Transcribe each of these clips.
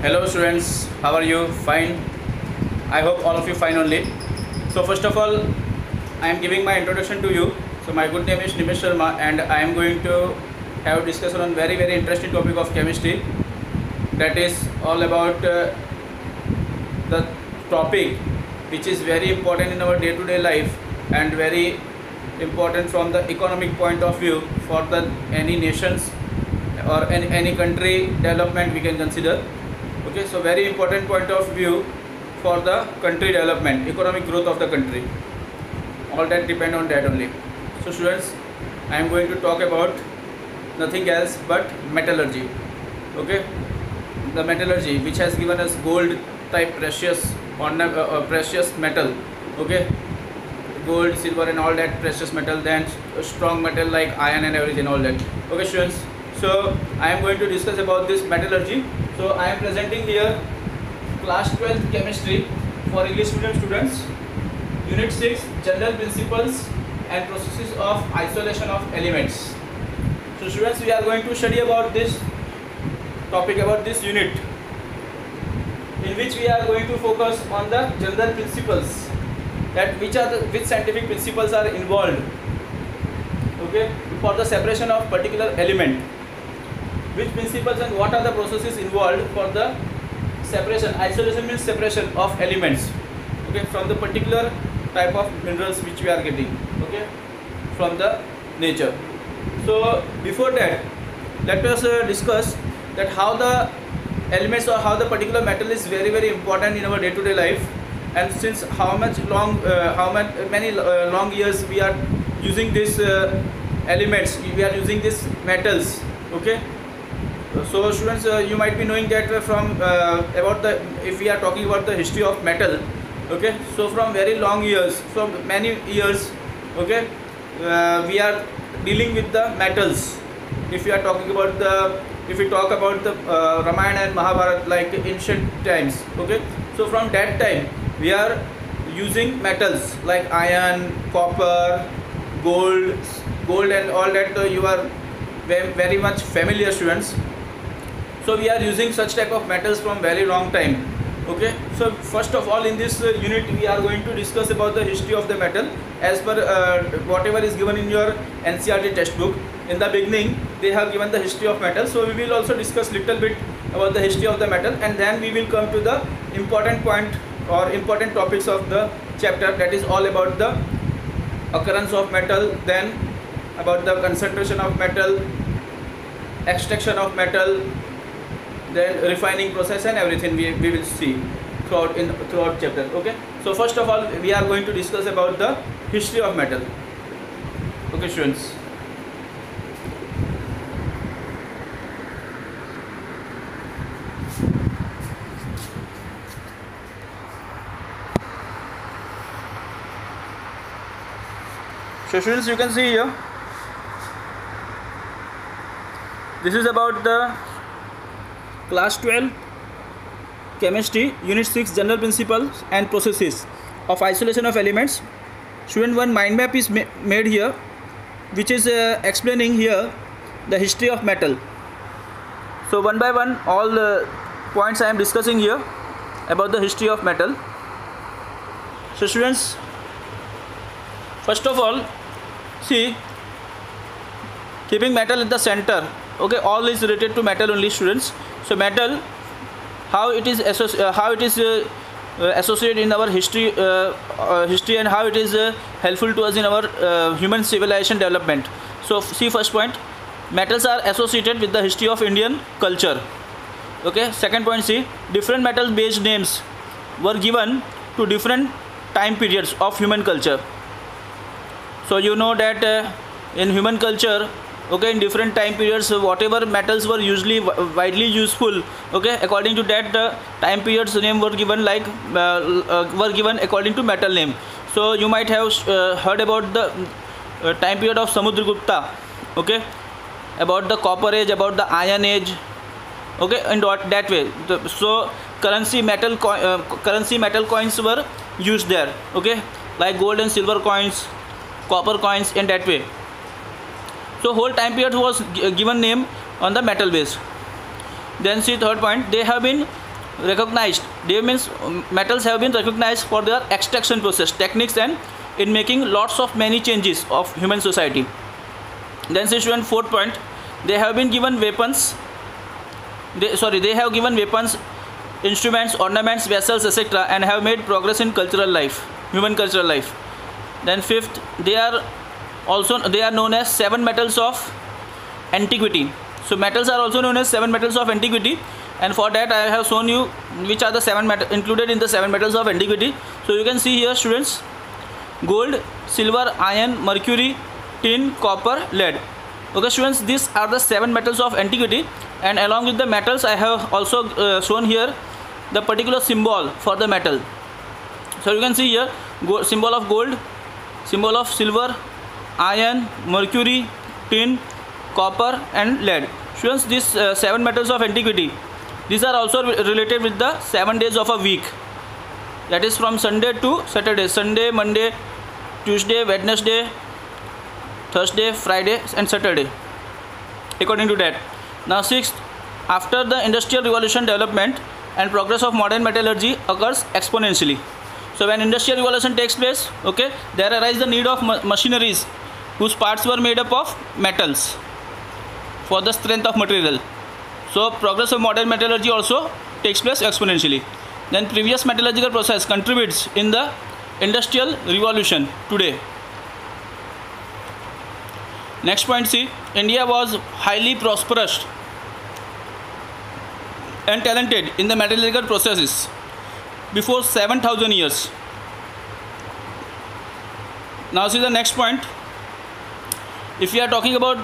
Hello students, how are you? Fine. I hope all of you fine only. So first of all, I am giving my introduction to you. So my good name is Nimesh Sharma and I am going to have discussion on very interesting topic of chemistry. That is all about the topic which is very important in our day-to-day life and very important from the economic point of view for the any nations or any country development we can consider. Okay, so very important point of view for the country development, economic growth of the country. All that depend on that only. So students, I am going to talk about nothing else but metallurgy. Okay, the metallurgy which has given us gold type precious precious metal. Okay, gold, silver and all that precious metal, then strong metal like iron and everything, all that. Okay students, so I am going to discuss about this metallurgy. So I am presenting here class 12 chemistry for English medium students, unit 6 general principles and processes of isolation of elements. So students, we are going to study about this topic, about this unit, in which we are going to focus on the general principles, that which scientific principles are involved, okay, for the separation of particular element, which principles and what are the processes involved for the separation. Isolation means separation of elements, okay, from the particular type of minerals which we are getting, okay, from the nature. So before that, let us discuss that how the elements or how the particular metal is very important in our day-to-day life, and since how many long years we are using these elements, we are using these metals. Okay, so students, you might be knowing that from about the, if we are talking about the history of metal, okay, so from very long years, from many years, okay, we are dealing with the metals. If we are talking about the, if we talk about the Ramayana and Mahabharata, like ancient times, okay, so from that time we are using metals like iron, copper, gold and all that. You are very much familiar, students. So we are using such type of metals from very long time. Okay, so first of all in this unit we are going to discuss about the history of the metal as per whatever is given in your NCERT textbook. In the beginning they have given the history of metal, so we will also discuss little bit about the history of the metal, and then we will come to the important point or important topics of the chapter, that is all about the occurrence of metal, then about the concentration of metal, extraction of metal, then refining process and everything we will see throughout chapter. Okay, so first of all we are going to discuss about the history of metal. Okay students, so students, you can see here, this is about the class 12 chemistry, unit 6 general principles and processes of isolation of elements. Student, one mind map is made here which is explaining here the history of metal. So one by one all the points I am discussing here about the history of metal. So students, first of all, see, keeping metal at the center, okay, all is related to metal only, students. So metal, how it is associated in our history and how it is helpful to us in our human civilization development. So see, first point, metals are associated with the history of Indian culture. Okay, second point, see, different metal based names were given to different time periods of human culture. So you know that in human culture, okay, in different time periods whatever metals were usually widely useful, okay, according to that time periods name were given like were given according to metal name. So you might have heard about the time period of Samudragupta, okay, about the copper age, about the iron age, okay, and that way. So currency metal coins were used there, okay, like gold and silver coins, copper coins, in that way. So whole time period was given name on the metal base. Then see third point, they have been recognized. They means metals have been recognized for their extraction process techniques and in making lots of many changes of human society. Then student, fourth point, they have been given weapons. They have given weapons, instruments, ornaments, vessels, etc., and have made progress in cultural life, human cultural life. Then fifth, they are known as seven metals of antiquity. So metals are also known as seven metals of antiquity, and for that I have shown you which are the seven metals included in the seven metals of antiquity. So you can see here students, gold, silver, iron, mercury, tin, copper, lead. Okay students, these are the seven metals of antiquity, and along with the metals I have also shown here the particular symbol for the metal. So you can see here symbol of gold, symbol of silver, iron, mercury, tin, copper and lead. Students, these seven metals of antiquity, these are also related with the 7 days of a week, that is from Sunday to Saturday, Sunday, Monday, Tuesday, Wednesday, Thursday, Friday and Saturday, according to that. Now sixth, after the industrial revolution, development and progress of modern metallurgy occurs exponentially. So when industrial revolution takes place, okay, there arises the need of machineries whose parts were made up of metals for the strength of material. So progress of modern metallurgy also takes place exponentially. Then previous metallurgical process contributes in the industrial revolution today. Next point, see, India was highly prosperous and talented in the metallurgical processes before 7,000 years. Now see the next point. If we are talking about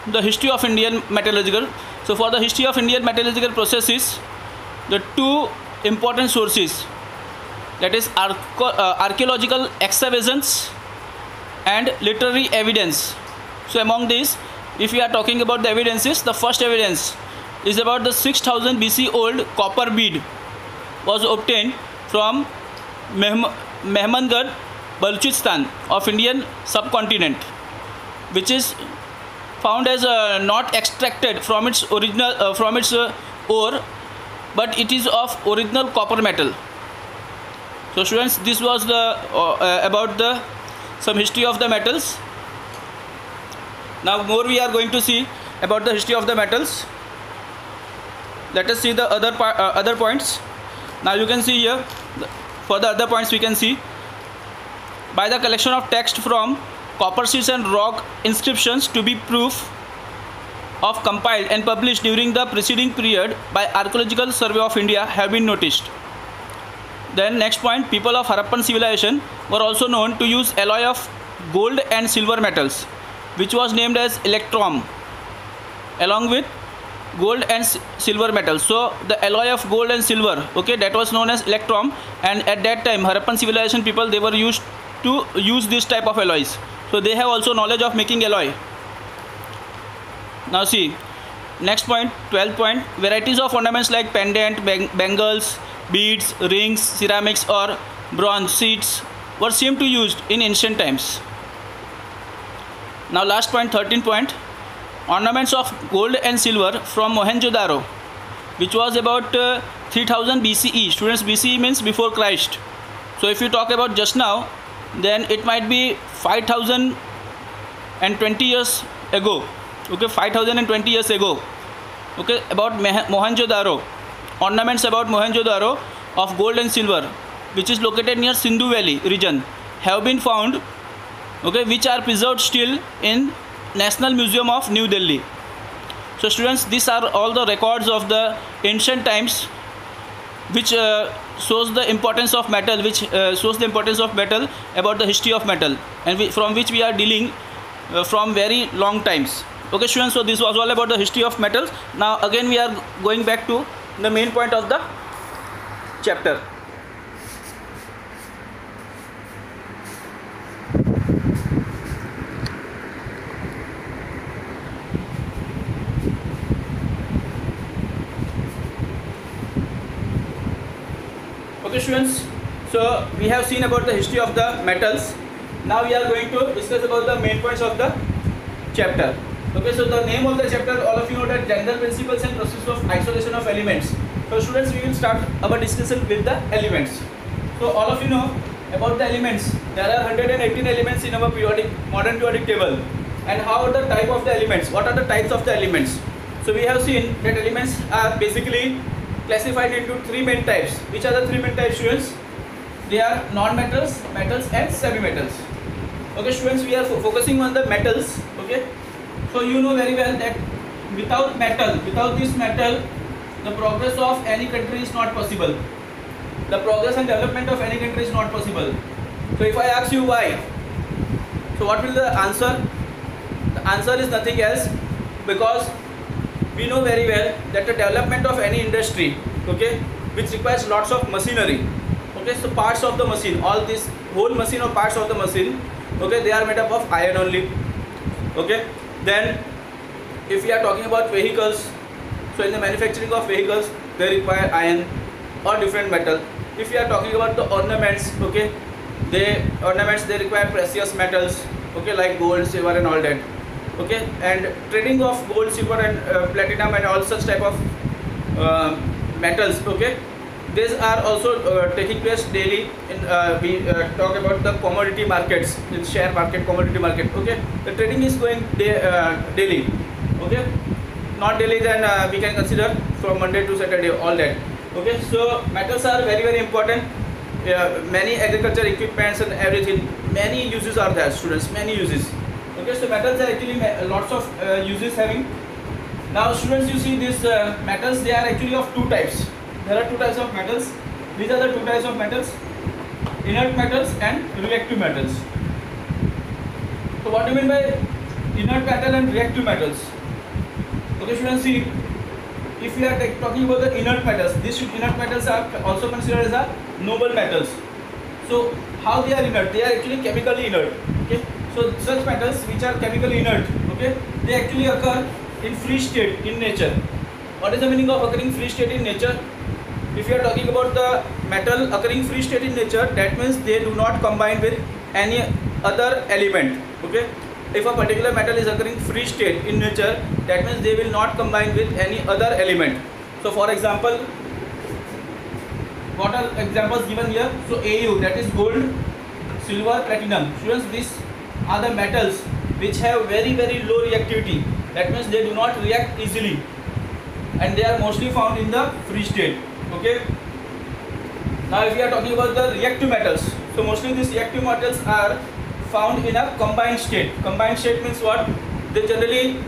the history of Indian metallurgical, so for the history of Indian metallurgical processes, the two important sources, that is archaeological excavations and literary evidence. So among these, if we are talking about the evidences, the first evidence is about the 6000 BC old copper bead was obtained from Mehmangarh, Balochistan of Indian subcontinent, which is found as not extracted from its original ore, but it is of original copper metal. So students, this was the about the some history of the metals. Now more we are going to see about the history of the metals. Let us see the other points. Now you can see here, for the other points we can see, by the collection of text from copper sheets and rock inscriptions to be proof of compiled and published during the preceding period by Archaeological Survey of India have been noticed. Then next point, people of Harappan civilization were also known to use alloy of gold and silver metals, which was named as electrum, along with gold and silver metals. So the alloy of gold and silver, okay, that was known as electrum, and at that time Harappan civilization people, they were used to use this type of alloys. So they have also knowledge of making alloy. Now see, next point, 12th point, varieties of ornaments like pendant, bangles, beads, rings, ceramics or bronze sheets were seemed to used in ancient times. Now last point, 13th point, ornaments of gold and silver from Mohenjo-daro, which was about 3000 BCE. Students, BCE means before Christ. So if you talk about just now, then it might be 5020 years ago. Okay, 5020 years ago. Okay, about Mohenjo-daro, ornaments about Mohenjo-daro of gold and silver, which is located near Sindhu Valley region, have been found, okay, which are preserved still in National Museum of New Delhi. So students, these are all the records of the ancient times, which shows the importance of metal, about the history of metal, and from which we are dealing from very long times. Okay students, so this was all about the history of metals. Now again we are going back to the main point of the chapter. Okay students, so we have seen about the history of the metals. Now we are going to discuss about the main points of the chapter. Okay, so the name of the chapter, all of you know that general principles and process of isolation of elements. So students, we will start our discussion with the elements. So all of you know about the elements. There are 118 elements in our modern periodic table. And how are the type of the elements? What are the types of the elements? So we have seen that elements are basically classified into three main types. Which are the three main types, students? They are non-metals, metals and semi-metals. Okay students, we are focusing on the metals. Okay, so you know very well that without this metal, the progress of any country is not possible. The progress and development of any country is not possible. So if I ask you why, so what will the answer? The answer is nothing else, because we know very well that the development of any industry, okay, which requires lots of machinery, okay, so parts of the machine, all this whole machine or parts of the machine, okay, they are made up of iron only. Okay, then if we are talking about vehicles, so in the manufacturing of vehicles they require iron or different metal. If we are talking about the ornaments, okay, they require precious metals, okay, like gold, silver and all that. Okay, and trading of gold, silver and platinum and all such type of metals, okay, these are also taking place daily in we talk about the commodity markets, in share market, commodity market. Okay, the trading is going daily. Okay, not daily, then we can consider from Monday to Saturday, all that. Okay, so metals are very, very important. Many agriculture equipments and everything, many uses are there, students, many uses. Okay, so metals are actually lots of uses having. Now students, you see these metals, they are actually of two types. There are two types of metals. These are the two types of metals: inert metals and reactive metals. So what do you mean by inert metal and reactive metals? Okay students, see, if we are talking about the inert metals, these inert metals are also considered as a noble metals. So how they are inert? They are actually chemically inert. Okay, so such metals which are chemically inert, okay, they actually occur in free state in nature. What is the meaning of occurring free state in nature? If you are talking about the metal occurring free state in nature, that means they do not combine with any other element. Okay, if a particular metal is occurring free state in nature, that means they will not combine with any other element. So for example, what are examples given here? So Au, that is gold, silver, platinum. Students, these are the metals which have very, very low reactivity. That means they do not react easily, and they are mostly found in the free state. Okay, now if we are talking about the reactive metals, so mostly these reactive metals are found in a combined state. Combined state means what? They generally,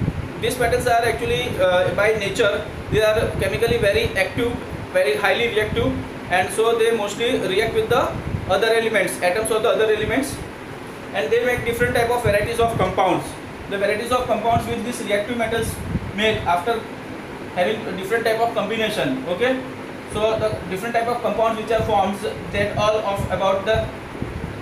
these metals are actually by nature, they are chemically very active, very highly reactive, and so they mostly react with the other elements, atoms of the other elements, and they make different type of varieties of compounds. The varieties of compounds which these reactive metals make after having a different type of combination. Okay, so the different type of compounds which are formed, that all of about the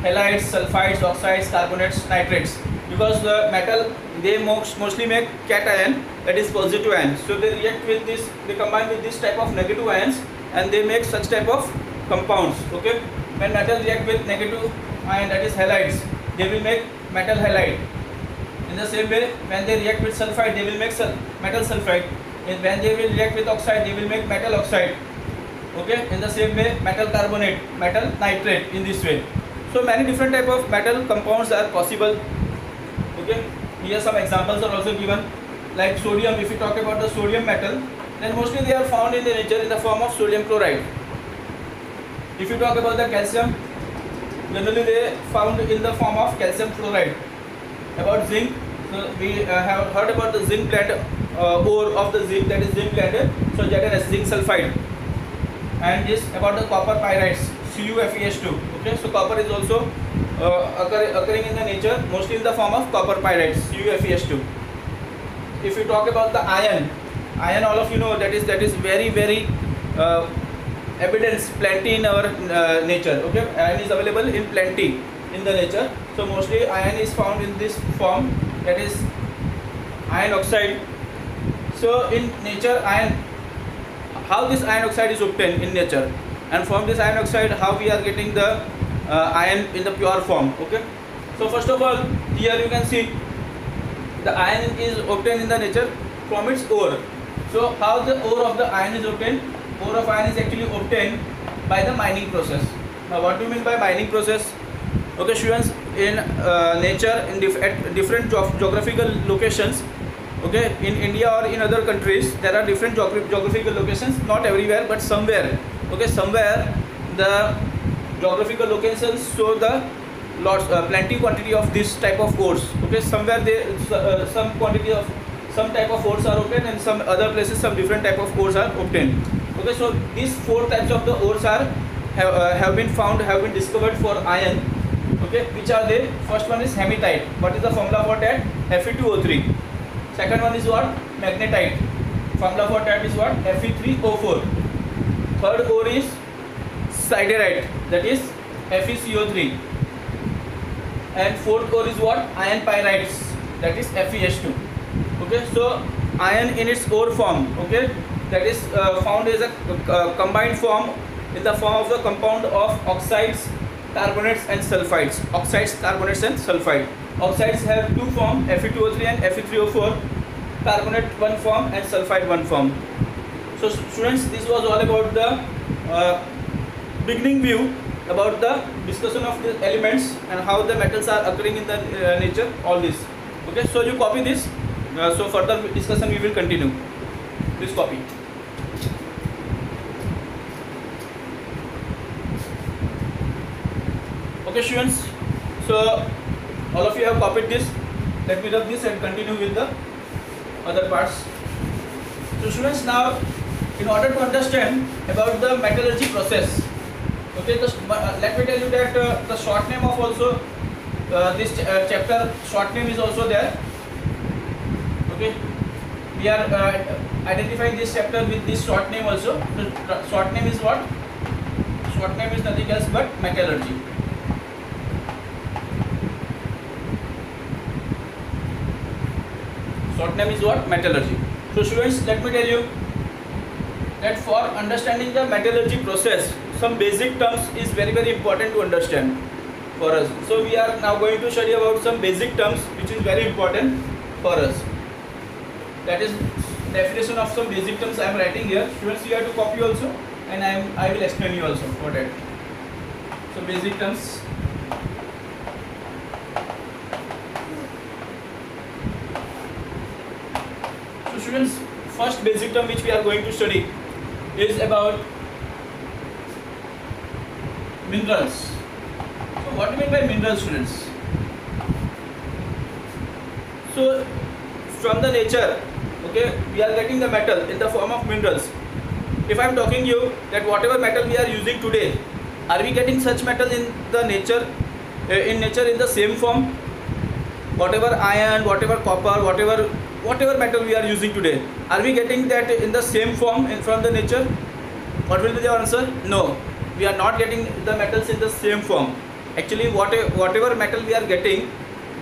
halides, sulfides, oxides, carbonates, nitrates. Because the metal, they mostly make cation, that is positive ion. So they react with this, they combine with this type of negative ions, and they make such type of compounds. Okay, when metal react with negative ion, that is halides, they will make metal halide. In the same way, when they react with sulfide, they will make metal sulfide. And when they will react with oxide, they will make metal oxide. Okay, in the same way, metal carbonate, metal nitrate, in this way. So many different type of metal compounds are possible. Okay, here some examples are also given, like sodium. If you talk about the sodium metal, then mostly they are found in the nature in the form of sodium chloride. If you talk about the calcium, generally they found in the form of calcium fluoride. About zinc, so we have heard about the zinc blende, ore of the zinc, that is zinc blende, so ZnS, zinc sulfide. And this about the copper pyrites, CuFeS2. Okay, so copper is also occurring in the nature, mostly in the form of copper pyrites, CuFeS2. If you talk about the iron, all of you know that is very, very evidence, plenty in our nature. Okay, iron is available in plenty in the nature. So mostly iron is found in this form, that is iron oxide. So in nature, iron, how this iron oxide is obtained in nature, and from this iron oxide how we are getting the iron in the pure form. Okay, so first of all, here you can see the iron is obtained in the nature from its ore. So how the ore of the iron is obtained? ore of iron is actually obtained by the mining process. Now what do you mean by mining process? Okay students, in nature, at different geographical locations, okay, in India or in other countries, there are different geographical locations, not everywhere but somewhere, okay, somewhere the geographical locations show the plenty quantity of this type of ores, okay, somewhere some quantity of some type of ores are obtained, and some other places some different type of ores are obtained, okay. So these four types of the ores have been discovered for iron, okay. Which are they? First one is hematite. What is the formula for that? Fe2O3. Second one is what? Magnetite. Formula for that is what? Fe3O4. Third ore is siderite, that is FeCO3. And fourth ore is what? Iron pyrites, that is FeH2. Okay, so iron in its ore form, okay, that is found as a combined form in the form of the compound of oxides, carbonates and sulfides. Oxides, carbonates and sulfide. Oxides have two forms, Fe2O3 and Fe3O4. Carbonate one form and sulfide one form. So students, this was all about the beginning view about the discussion of the elements and how the metals are occurring in the nature, all this. Okay, so you copy this. So further discussion we will continue. Please copy. Okay students, so all of you have copied this. Let me rub this and continue with the other parts. So students, now in order to understand about the metallurgy process, okay, let me tell you that the short name of also this chapter, short name is also there. Okay, we are identifying this chapter with this short name also. The short name is what? Short name is nothing else but metallurgy. Short name is what? Metallurgy. So students, let me tell you that for understanding the metallurgy process, some basic terms is very important to understand for us. So we are now going to study about some basic terms which is very important for us. That is definition of some basic terms I am writing here. Students, you have to copy also, and I will explain you also for that. So basic terms. So students, first basic term which we are going to study is about minerals. So what do you mean by minerals, students? So from the nature, okay, we are getting the metal in the form of minerals. If I am talking you that whatever metal we are using today, are we getting such metal in the nature, in the same form? Whatever iron, whatever copper, whatever metal we are using today, are we getting that in the same form from the nature? What will be the answer? No, we are not getting the metals in the same form. Actually, whatever metal we are getting,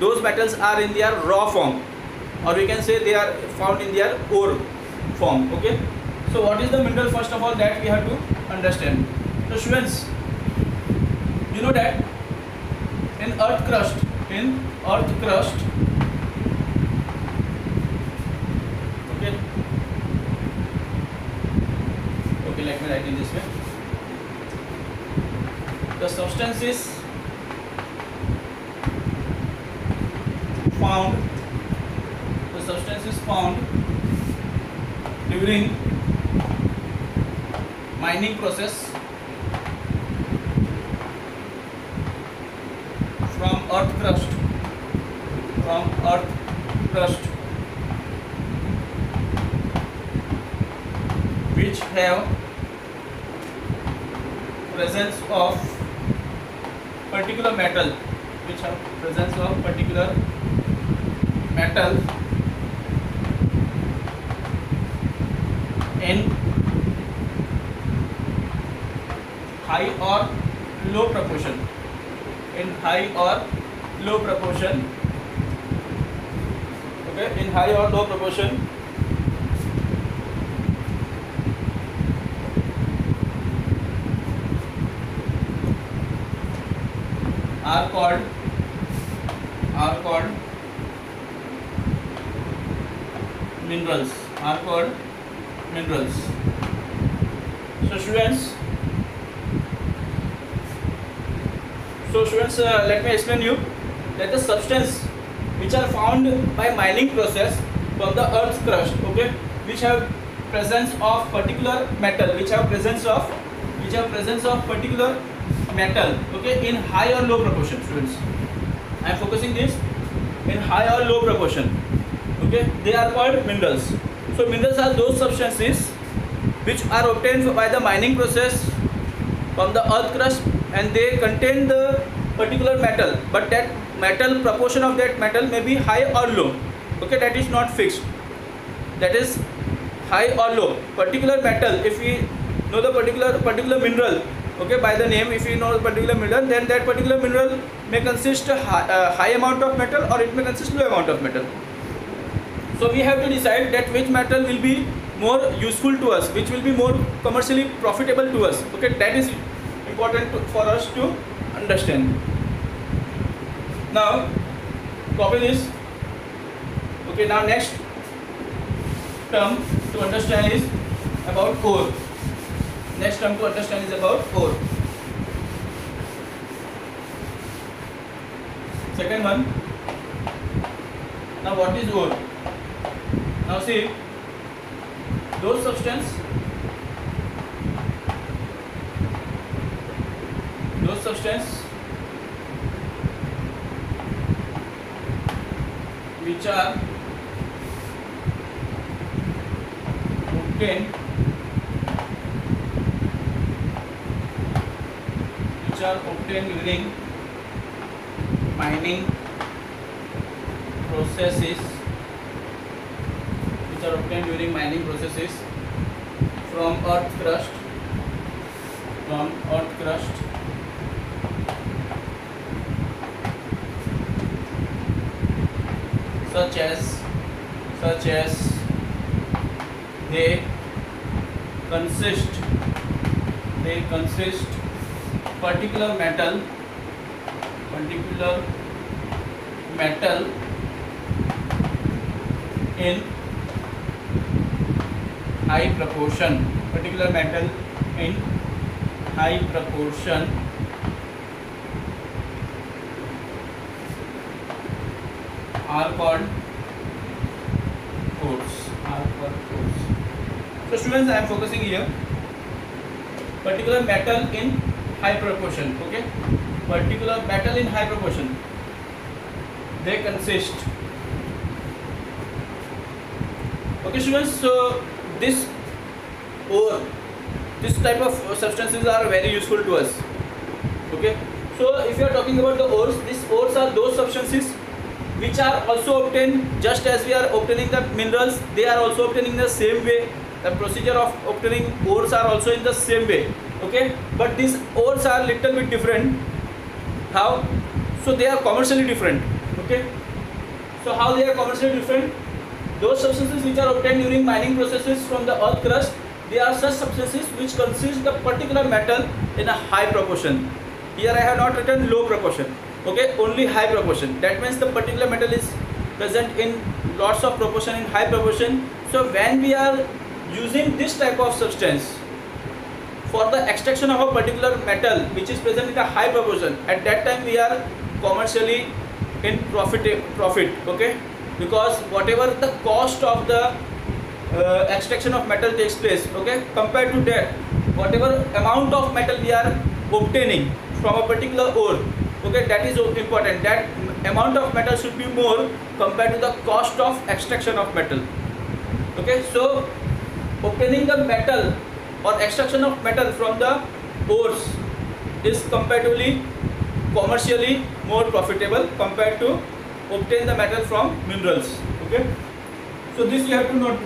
those metals are in their raw form, or we can say they are found in their ore form. Okay, so what is the mineral? First of all, that we have to understand. So students, you know that in earth crust, okay, let me write in this way. The substances found during mining process from earth crust which have presence of particular metal, in high or low proportion, okay, in high or low proportion are called minerals. So students, let me explain you that the substance which are found by mining process from the earth's crust, okay, which have presence of particular metal, which have presence of particular metal, okay, in high or low proportion. Students, I am focusing this in high or low proportion, okay, they are called minerals. So minerals are those substances which are obtained by the mining process from the earth crust, and they contain the particular metal, but that metal, proportion of that metal may be high or low, okay, that is not fixed, that is high or low. Particular metal, if we know the particular mineral, okay, by the name, if we know the particular mineral, then that particular mineral may consist a high amount of metal, or it may consist low amount of metal. So we have to decide that which metal will be more useful to us, which will be more commercially profitable to us, okay, that is important for us to understand. Now copy this, okay. Now next term to understand is about ore. Next term to understand is about ore. Second one. Now what is ore? Now see, those substance which are obtained during mining processes, from earth crust, such as they consist particular metal in high proportion, are called ores. So students, I am focusing here particular metal in high proportion, okay, particular metal in high proportion, they consist, okay students. So this type of substances are very useful to us, okay. So if you are talking about the ores, these ores are those substances which are also obtained just as we are obtaining the minerals, they are also obtaining the same way. The procedure of obtaining ores are also in the same way, okay, but these ores are little bit different. How? So they are commercially different, okay. So how they are commercially different? Those substances which are obtained during mining processes from the earth crust, they are such substances which consist the particular metal in a high proportion. Here I have not written low proportion, okay, only high proportion. That means the particular metal is present in lots of proportion, in high proportion. So when we are using this type of substance for the extraction of a particular metal which is present in a high proportion, at that time we are commercially in profit, okay, because whatever the cost of the extraction of metal takes place, okay, compared to that, whatever amount of metal we are obtaining from a particular ore, okay, that is important. That amount of metal should be more compared to the cost of extraction of metal, okay. So obtaining the metal or extraction of metal from the ores is comparatively commercially more profitable compared to obtain the metal from minerals, okay. So this you have to note.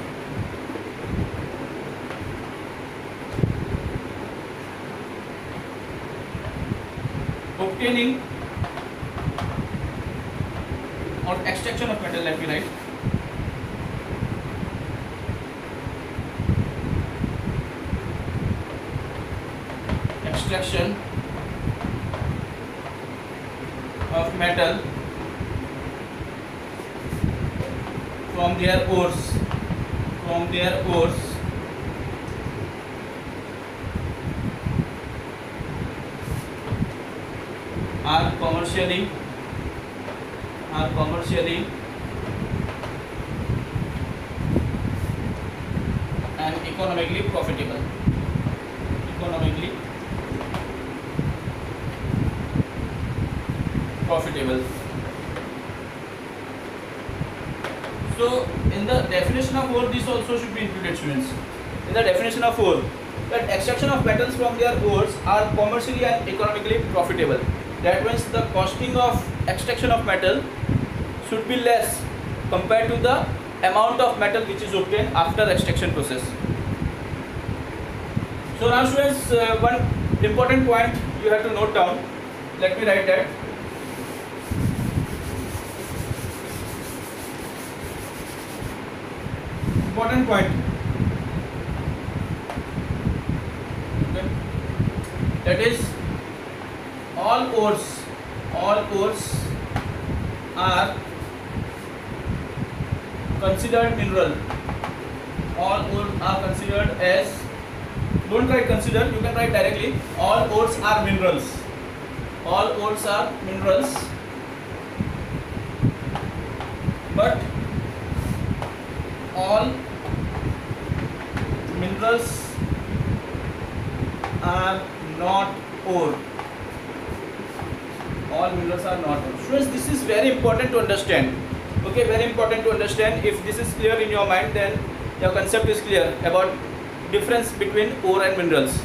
Obtaining or extraction of metal, let me write. Extraction of metal from their ores are commercially and economically profitable. So in the definition of ore, this also should be included, students. In the definition of ore, that extraction of metals from their ores are commercially and economically profitable. That means the costing of extraction of metal should be less compared to the amount of metal which is obtained after extraction process. So now students, one important point you have to note down. Let me write that. Important point. Okay. That is, all ores are considered mineral. All ores are considered as, don't write consider, you can write directly, all ores are minerals. All ores are minerals, but all minerals are not ore. All minerals are not ore. Students, this is very important to understand. Okay, very important to understand. If this is clear in your mind, then your concept is clear about difference between ore and minerals.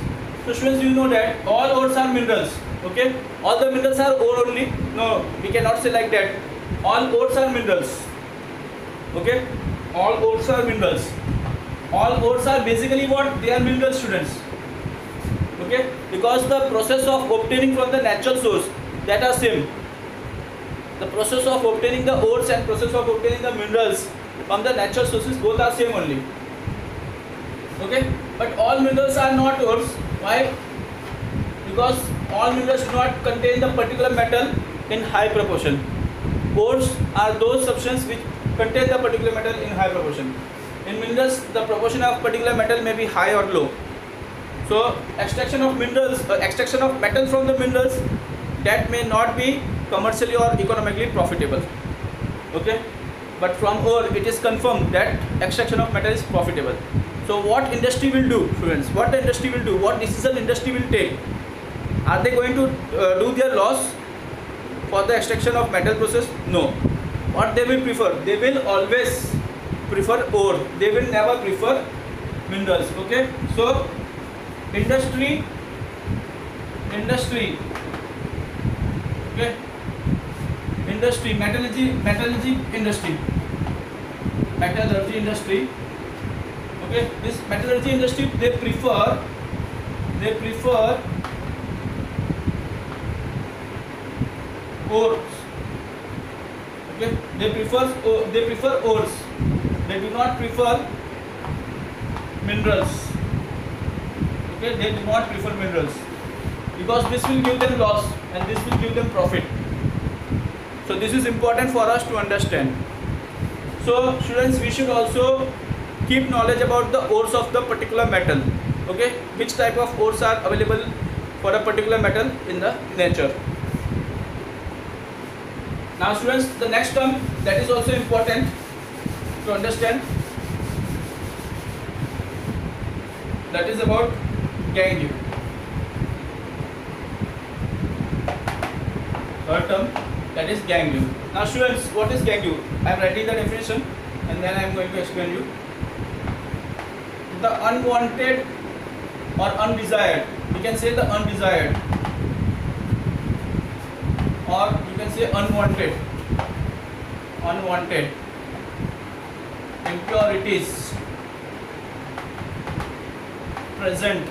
So students, you know that all ores are minerals. Okay, all the minerals are ore only? No, we cannot say like that. All ores are minerals. Okay, all ores are minerals. All ores are basically what? They are mineral, students. Okay, because the process of obtaining from the natural source, that are same. The process of obtaining the ores and process of obtaining the minerals from the natural sources, both are same only. Okay, but all minerals are not ores. Why? Because all minerals do not contain the particular metal in high proportion. Ores are those substances which contain the particular metal in high proportion. In minerals, the proportion of particular metal may be high or low. So extraction of minerals, extraction of metal from the minerals, that may not be commercially or economically profitable. Okay, but from ore it is confirmed that extraction of metal is profitable. So what industry will do, students? What the industry will do? What decision industry will take? Are they going to do their loss for the extraction of metal process? No. What they will prefer? They will always prefer ore. They will never prefer minerals. Okay. So industry. Okay. Industry, metallurgy industry. Okay. This metallurgy industry, they prefer ores. Okay, they prefer ores. They do not prefer minerals. Okay, they do not prefer minerals because this will give them loss and this will give them profit. So this is important for us to understand. So students, we should also keep knowledge about the ores of the particular metal. Okay, which type of ores are available for a particular metal in the nature. Now students, the next term that is also important to understand, that is about gangue. Third term, that is gangue. Now students, what is gangue? I am writing the definition and then I am going to explain you. The unwanted or undesired, we can say the undesired, or you can say unwanted impurities present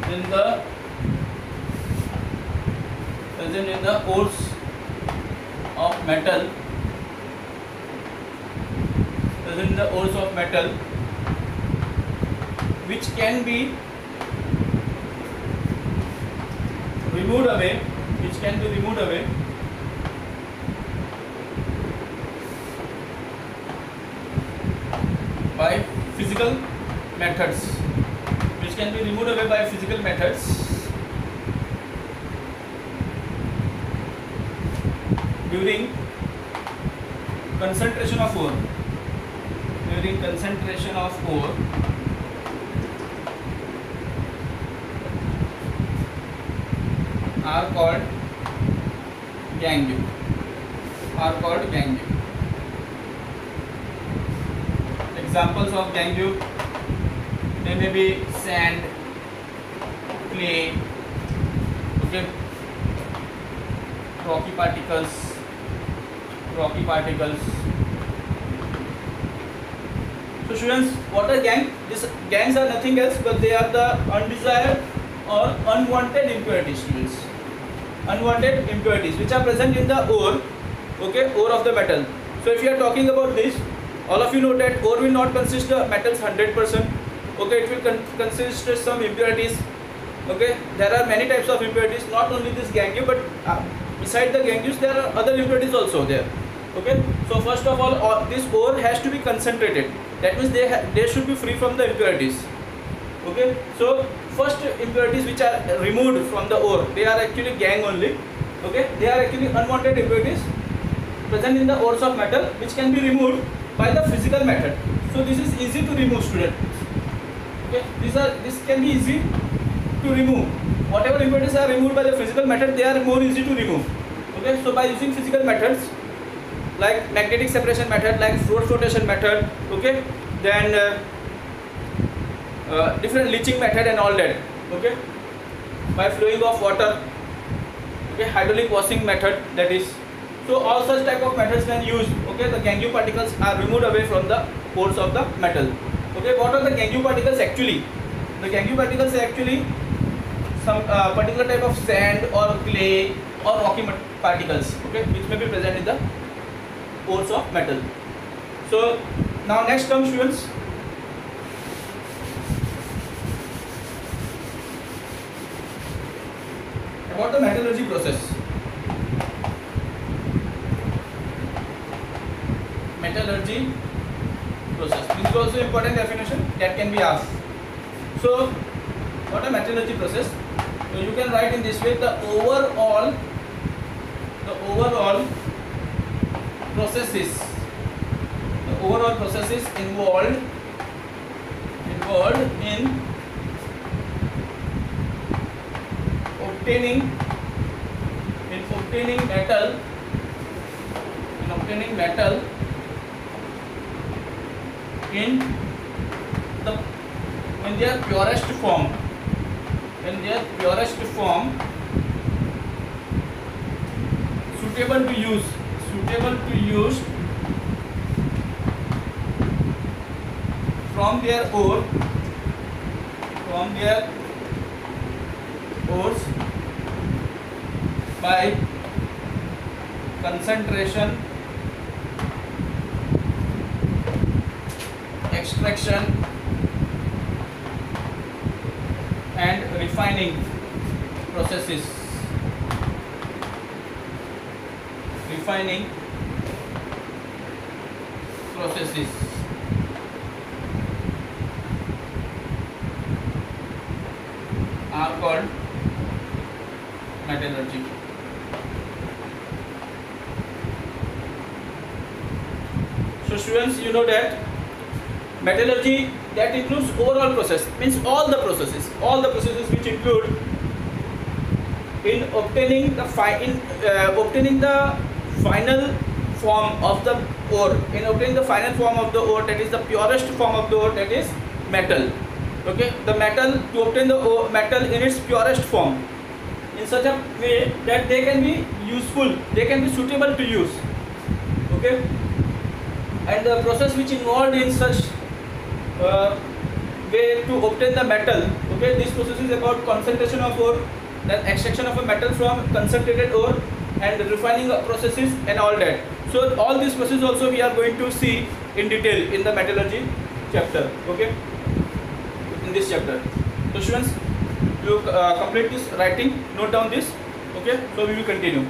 in the ores of metal, which can be removed away, by physical methods, which can be removed away by physical methods. During concentration of ore. During concentration of ore, are called gangue. Are called gangue. Examples of gangue, they may be sand, clay, okay, rocky particles. So students, what are gangue? These gangues are nothing else but they are the undesired or unwanted impurities, students. Unwanted impurities which are present in the ore, okay, ore of the metal. So if you are talking about this, all of you know that ore will not consist of metals 100%. Okay, it will consist of some impurities. Okay, there are many types of impurities, not only this gangue, but beside the gangues there are other impurities also there. Okay, so first of all this ore has to be concentrated. That means they should be free from the impurities. Okay, so first impurities which are removed from the ore, they are actually gangue only. Okay, they are actually unwanted impurities present in the ores of metal which can be removed by the physical method. So this is easy to remove, student. Okay, this can be easy to remove. Whatever impurities are removed by the physical method, they are more easy to remove. Okay, so by using physical methods like magnetic separation method, like flotation method, okay, then different leaching method and all that, okay, by flowing of water, okay, hydraulic washing method, that is. So all such type of methods can use. Okay, the gangue particles are removed away from the pores of the metal. Okay, what are the gangue particles actually? The gangue particles are actually some particular type of sand or clay or rocky particles, okay, which may be present in the pores of metal. So now next comes, students, about the metallurgy process. Metallurgy process. This is also important definition that can be asked. So what a metallurgy process? So you can write in this way: the overall processes. The overall processes involved in obtaining metal in their purest form, suitable to use from their ores by concentration, extraction and refining processes. Are called metallurgy. So students, you know that metallurgy, that includes overall process, means all the processes which include in obtaining the final form of the ore, that is the purest form of the ore, that is metal. Okay, the metal, to obtain the metal in its purest form in such a way that they can be useful, they can be suitable to use. Okay, and the process which involved in such way to obtain the metal, okay, this process is about concentration of ore, then extraction of a metal from concentrated ore, and refining processes and all that. So all these processes also we are going to see in detail in the metallurgy chapter, okay, in this chapter. So students, you complete this writing, note down this, okay, so we will continue.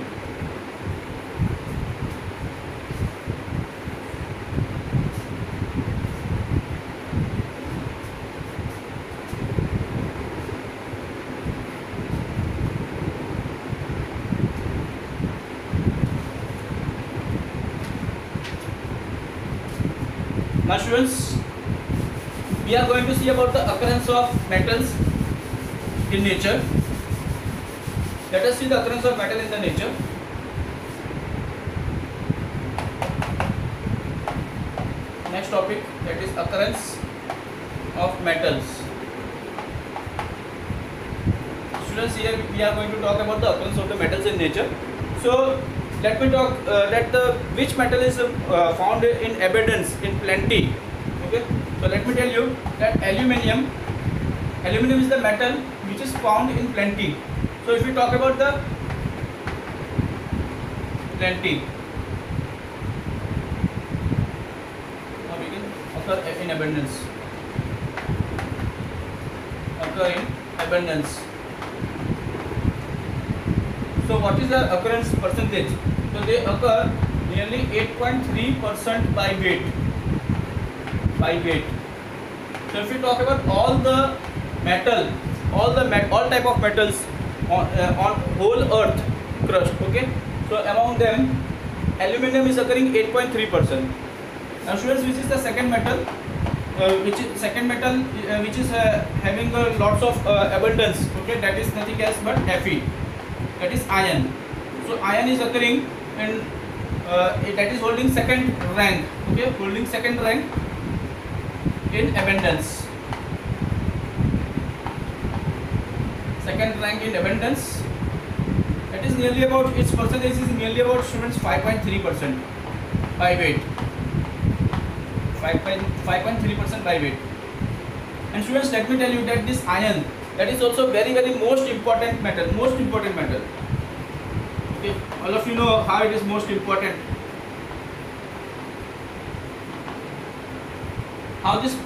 Now students, we are going to see about the occurrence of metals in nature. Let us see the occurrence of metal in the nature. Next topic, that is occurrence of metals. Students, here we are going to talk about the occurrence of the metals in nature. So let me talk that which metal is found in abundance, in plenty. Okay, so let me tell you that aluminium is the metal which is found in plenty. So if we talk about the plenty, now we can occur in abundance. Occur in abundance. So what is the occurrence percentage? So they occur nearly 8.3% by weight. So if we talk about all the metal, all type of metals on whole earth crust, okay, so among them aluminum is occurring 8.3%. Now students, which is the second metal, which is having lots of abundance, okay, that is nothing else but Fe, that is iron. So iron is occurring in that is holding second rank, okay, holding second rank in abundance. Second rank in abundance. That is nearly about, its percentage is nearly about students 5.3% by weight. 5.3% by weight. And students, let me tell you that this iron, that is also very most important metal. Okay, all of you know how it is most important. How this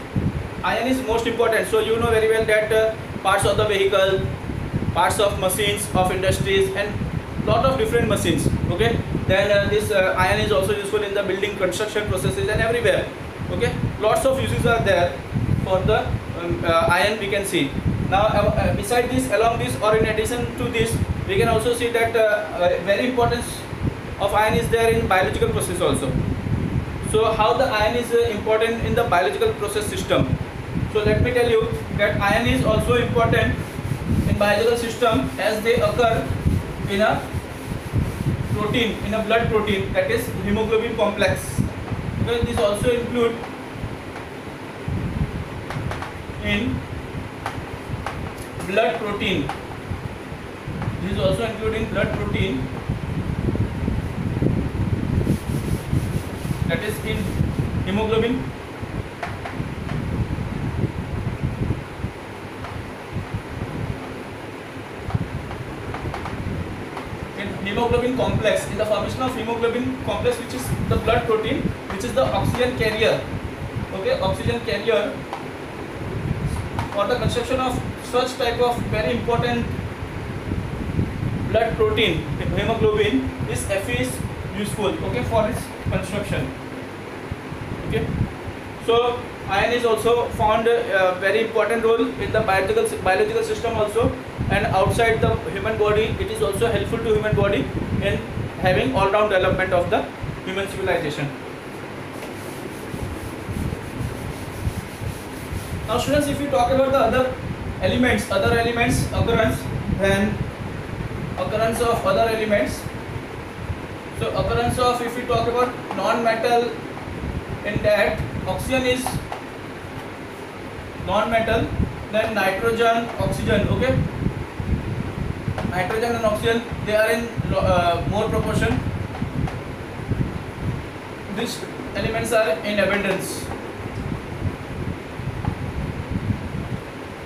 iron is most important. So you know very well that parts of the vehicle, parts of machines, of industries, and lot of different machines. Okay, then this iron is also useful in the building, construction processes, and everywhere. Okay, lots of uses are there for the iron, we can see. Now beside this, along this, or in addition to this, we can also see that very importance of iron is there in biological process also. So how the iron is important in the biological process system? So let me tell you that iron is also important in biological system as they occur in a protein, in a blood protein, that is hemoglobin complex. Okay, this also include in blood protein. This is also including blood protein, that is in hemoglobin. Hemoglobin complex, in the formation of hemoglobin complex, which is the blood protein, which is the oxygen carrier. Okay, oxygen carrier. For the construction of such type of very important blood protein, hemoglobin, this Fe is useful, okay, for its construction. Okay, so iron is also found a very important role in the biological system also, and outside the human body it is also helpful to human body in having all-round development of the human civilization. Now students, if you talk about the other elements occurrence, then occurrence of other elements. So occurrence of, if we talk about non-metal, in that oxygen is non-metal, then nitrogen, oxygen, okay, nitrogen and oxygen, they are in more proportion. These elements are in abundance.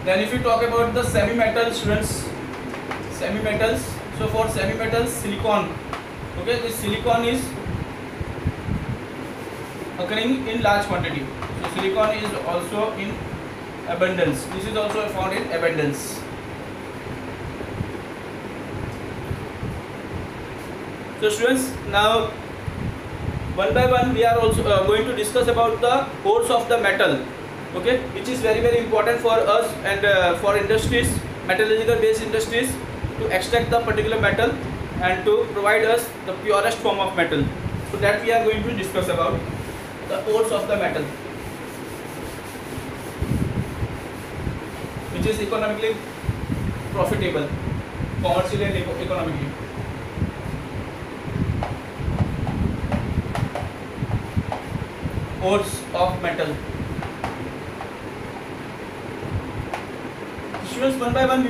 Then if you talk about the semi-metals, students, semi-metals, so for semi-metals, silicon, okay, this silicon is occurring in large quantity. So silicon is also in abundance. This is also found in abundance. So students, now one by one we are also going to discuss about the cores of the metal, okay, which is very important for us and for industries, metallurgical based industries, to extract the particular metal and to provide us the purest form of metal. So that we are going to discuss about the cores of the metal. which is economically profitable, commercially and economically. Ores of metal. Students, one by one